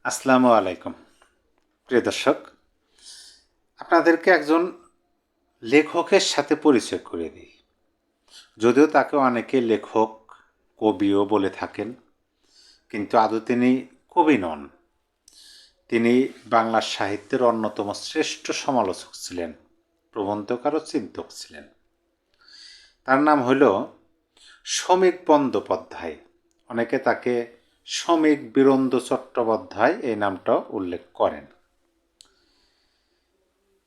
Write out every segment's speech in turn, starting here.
আসসালামু আলাইকুম প্রিয় দর্শক, আপনাদেরকে একজন লেখকের সাথে পরিচয় করে দিই। যদিও তাকে অনেকে লেখক, কবিও বলে থাকেন, কিন্তু আদৌ তিনি কবি নন। তিনি বাংলা সাহিত্যের অন্যতম শ্রেষ্ঠ সমালোচক ছিলেন, প্রবন্ধকার ও চিন্তক ছিলেন। তার নাম হইল শমীক বন্দ্যোপাধ্যায়। অনেকে তাকে শমীক বীরেন্দ্র চট্টোপাধ্যায় এই নামটাও উল্লেখ করেন।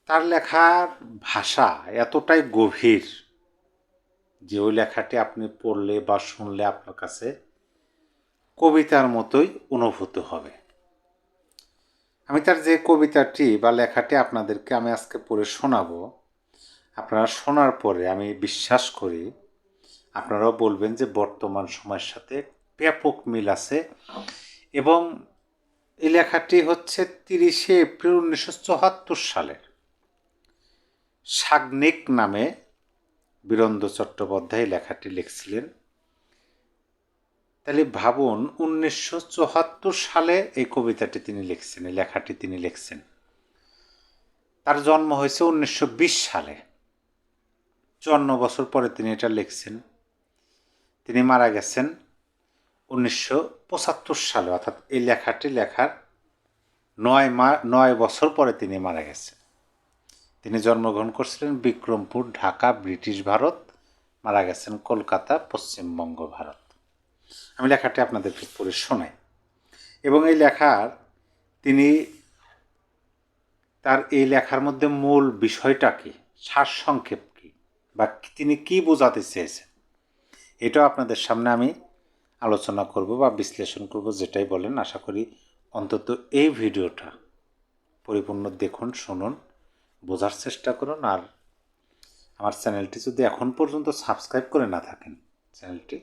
তার লেখার ভাষা এতটাই গভীর যে ওই লেখাটি আপনি পড়লে বা শুনলে আপনার কাছে কবিতার মতোই অনুভূত হবে। আমি তার যে কবিতাটি বা লেখাটি আপনাদেরকে আমি আজকে পড়ে শোনাবো, আপনারা শোনার পরে আমি বিশ্বাস করি আপনারাও বলবেন যে বর্তমান সময়ের সাথে ব্যাপক মিল আছে। এবং এই লেখাটি হচ্ছে 30শে এপ্রিল 1974 সালের। সাগ্নিক নামে বীরেন্দ্র চট্টোপাধ্যায় লেখাটি লিখছিলেন। তাহলে ভাবুন, 1974 সালে এই কবিতাটি তিনি লিখছেন, এই লেখাটি তিনি লিখছেন। তার জন্ম হয়েছে 1920 সালে। 54 বছর পরে তিনি এটা লিখছেন। তিনি মারা গেছেন 1975 সালে, অর্থাৎ এই লেখাটি লেখার 9 বছর পরে তিনি মারা গেছেন। তিনি জন্মগ্রহণ করছিলেন বিক্রমপুর, ঢাকা, ব্রিটিশ ভারত। মারা গেছেন কলকাতা, পশ্চিমবঙ্গ, ভারত। আমি লেখাটি আপনাদেরকে পড়ে শোনাই। এবং এই লেখার তার এই লেখার মধ্যে মূল বিষয়টা কি, সারসংক্ষেপ কি, বা তিনি কি বোঝাতে চেয়েছেন, এটাও আপনাদের সামনে আমি আলোচনা করব বা বিশ্লেষণ করব, যেটাই বলেন। আশা করি অন্তত এই ভিডিওটা পরিপূর্ণ দেখুন, শুনুন, বোঝার চেষ্টা করুন। আর আমার চ্যানেলটি যদি এখন পর্যন্ত সাবস্ক্রাইব করে না থাকেন, চ্যানেলটি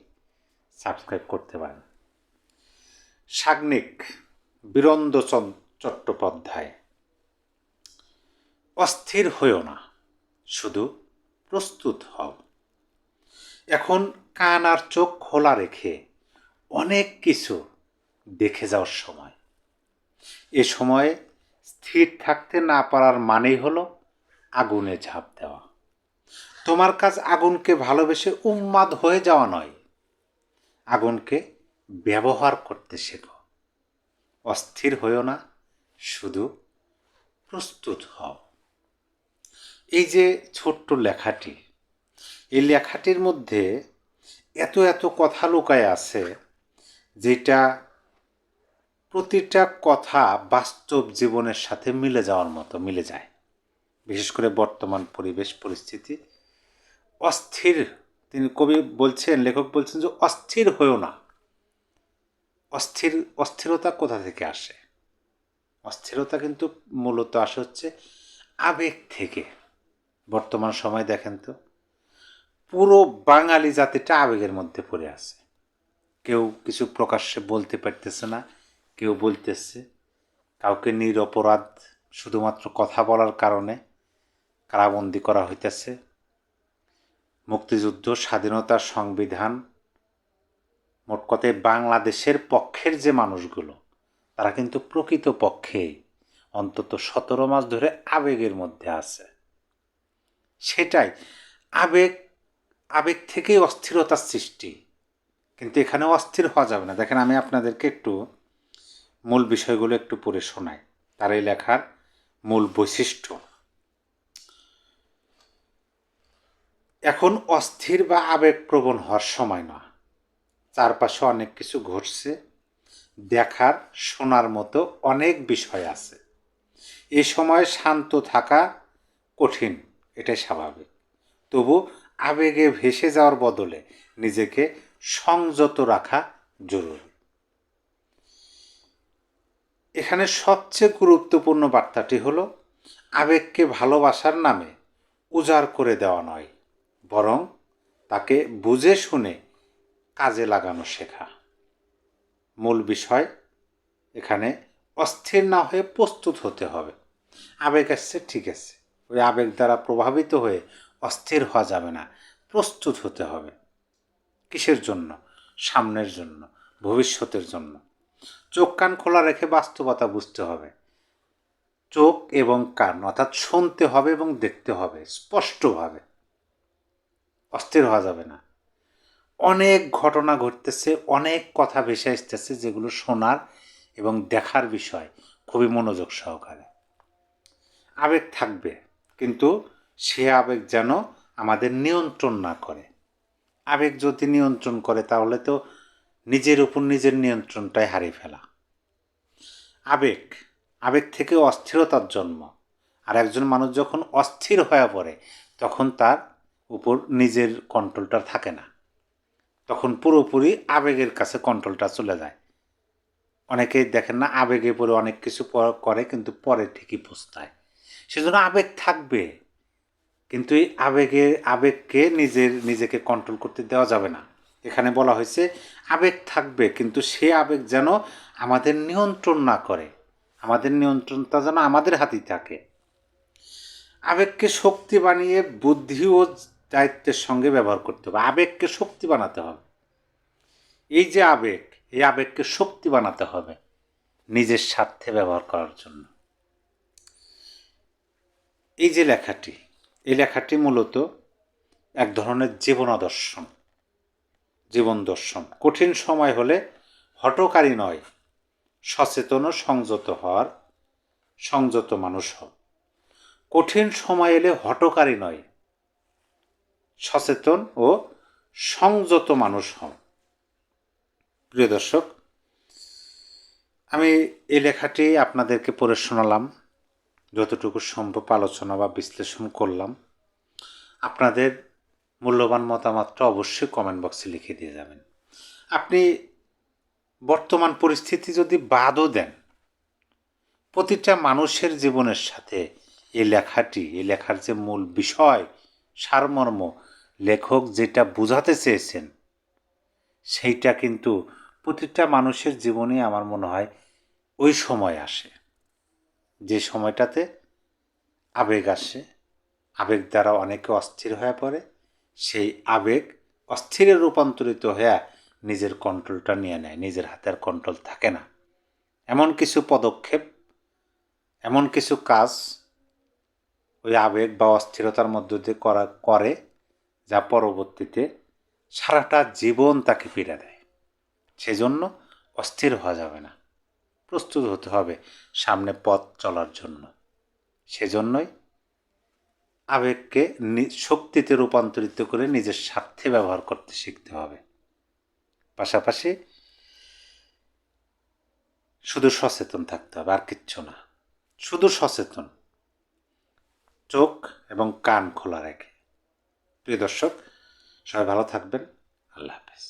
সাবস্ক্রাইব করতে পারেন। সাগ্নিক বীরেন্দ্র চট্টোপাধ্যায়। অস্থির হইও না, শুধু প্রস্তুত হও। এখন কান আর চোখ খোলা রেখে অনেক কিছু দেখে যাওয়ার সময়। এ সময়ে স্থির থাকতে না পারার মানেই হলো আগুনে ঝাঁপ দেওয়া। তোমার কাজ আগুনকে ভালোবেসে উন্মাদ হয়ে যাওয়া নয়, আগুনকে ব্যবহার করতে শেখো। অস্থির হইও না, শুধু প্রস্তুত হও। এই যে ছোট্ট লেখাটি, এই লেখাটির মধ্যে এত এত কথা লুকায় আছে, যেটা প্রতিটা কথা বাস্তব জীবনের সাথে মিলে যাওয়ার মতো মিলে যায়। বিশেষ করে বর্তমান পরিবেশ পরিস্থিতি। অস্থির, তিনি কবি বলছেন, লেখক বলছেন যে অস্থির হয়েও না। অস্থিরতা কোথা থেকে আসে? অস্থিরতা কিন্তু মূলত আসে হচ্ছে আবেগ থেকে। বর্তমান সময় দেখেন তো, পুরো বাঙালি জাতিটা আবেগের মধ্যে পড়ে আছে। কেউ কিছু প্রকাশ্যে বলতে পারতেছে না, কেউ বলতেছে। কাউকে নিরপরাধ শুধুমাত্র কথা বলার কারণে কারাবন্দী করা হইতেছে। মুক্তিযুদ্ধ, স্বাধীনতার সংবিধান, মোট কথায় বাংলাদেশের পক্ষের যে মানুষগুলো, তারা কিন্তু প্রকৃত পক্ষেই অন্তত 17 মাস ধরে আবেগের মধ্যে আছে। সেটাই আবেগ থেকেই অস্থিরতার সৃষ্টি। কিন্তু এখানে অস্থির হওয়া যাবে না। দেখেন, আমি আপনাদেরকে একটু মূল বিষয়গুলো একটু পড়ে শোনাই, তার এই লেখার মূল বৈশিষ্ট্য। এখন অস্থির বা আবেগপ্রবণ হওয়ার সময় না। চারপাশে অনেক কিছু ঘটছে, দেখার শোনার মতো অনেক বিষয় আছে। এ সময় শান্ত থাকা কঠিন, এটাই স্বাভাবিক। তবু আবেগে ভেসে যাওয়ার বদলে নিজেকে সংযত রাখা জরুরি। এখানে সবচেয়ে গুরুত্বপূর্ণ বার্তাটি হলো, আবেগকে ভালোবাসার নামে উজাড় করে দেওয়া নয়, বরং তাকে বুঝে শুনে কাজে লাগানো শেখা। মূল বিষয় এখানে অস্থির না হয়ে প্রস্তুত হতে হবে। আবেগ আসছে, ঠিক আছে, ওই আবেগ দ্বারা প্রভাবিত হয়ে অস্থির হওয়া যাবে না, প্রস্তুত হতে হবে। কিসের জন্য? সামনের জন্য, ভবিষ্যতের জন্য। চোখ কান খোলা রেখে বাস্তবতা বুঝতে হবে। চোখ এবং কান অর্থাৎ শুনতে হবে এবং দেখতে হবে স্পষ্টভাবে, অস্থির হওয়া যাবে না। অনেক ঘটনা ঘটতেছে, অনেক কথা ভেসে আসতেছে, যেগুলো শোনার এবং দেখার বিষয়, খুবই মনোযোগ সহকারে। আবেগ থাকবে, কিন্তু সে আবেগ যেন আমাদের নিয়ন্ত্রণ না করে। আবেগ যদি নিয়ন্ত্রণ করে তাহলে তো নিজের উপর নিজের নিয়ন্ত্রণটাই হারিয়ে ফেলা। আবেগ আবেগ থেকে অস্থিরতার জন্ম। আর একজন মানুষ যখন অস্থির হয়ে পড়ে তখন তার উপর নিজের কন্ট্রোলটা থাকে না, তখন পুরোপুরি আবেগের কাছে কন্ট্রোলটা চলে যায়। অনেকেই দেখেন না, আবেগে পড়ে অনেক কিছু করে কিন্তু পরে ঠিকই পস্তায়। সেজন্য আবেগ থাকবে, কিন্তু এই আবেগকে নিজেকে কন্ট্রোল করতে দেওয়া যাবে না। এখানে বলা হয়েছে আবেগ থাকবে, কিন্তু সে আবেগ যেন আমাদের নিয়ন্ত্রণ না করে, আমাদের নিয়ন্ত্রণটা যেন আমাদের হাতেই থাকে। আবেগকে শক্তি বানিয়ে বুদ্ধি ও দায়িত্বের সঙ্গে ব্যবহার করতে হবে। আবেগকে শক্তি বানাতে হবে। এই যে আবেগ, এই আবেগকে শক্তি বানাতে হবে নিজের স্বার্থে ব্যবহার করার জন্য। এই যে লেখাটি, এই লেখাটি মূলত এক ধরনের জীবন দর্শন। কঠিন সময় হলে হঠকারী নয়, সচেতন ও সংযত মানুষ হও। কঠিন সময় এলে হঠকারী নয়, সচেতন ও সংযত মানুষ হও। প্রিয় দর্শক, আমি এই লেখাটি আপনাদেরকে পড়ে শোনালাম, যতটুকু সম্ভব আলোচনা বা বিশ্লেষণ করলাম। আপনাদের মূল্যবান মতামতটা অবশ্যই কমেন্ট বক্সে লিখে দিয়ে যাবেন। আপনি বর্তমান পরিস্থিতি যদি বাদও দেন, প্রতিটা মানুষের জীবনের সাথে এই লেখার যে মূল বিষয়, সারমর্ম, লেখক যেটা বোঝাতে চেয়েছেন, সেইটা কিন্তু প্রতিটা মানুষের জীবনে আমার মনে হয় ওই সময় আসে, যে সময়টাতে আবেগ আসে, আবেগ দ্বারা অনেকে অস্থির হয়ে পড়ে। সেই আবেগ অস্থিরে রূপান্তরিত হয়ে নিজের কন্ট্রোলটা নিয়ে নেয়, নিজের হাতের কন্ট্রোল থাকে না। এমন কিছু পদক্ষেপ, এমন কিছু কাজ ওই আবেগ বা অস্থিরতার মধ্য দিয়ে করে যা পরবর্তীতে সারাটা জীবন তাকে পীড়া দেয়। সেজন্য অস্থির হওয়া যাবে না, প্রস্তুত হতে হবে সামনে পথ চলার জন্য। সেজন্যই আবেগকে শক্তিতে রূপান্তরিত করে নিজের স্বার্থে ব্যবহার করতে শিখতে হবে। পাশাপাশি শুধু সচেতন থাকতে হবে, আর কিচ্ছু না। শুধু সচেতন, চোখ এবং কান খোলা রেখে। প্রিয় দর্শক, সবাই ভালো থাকবেন। আল্লাহ হাফেজ।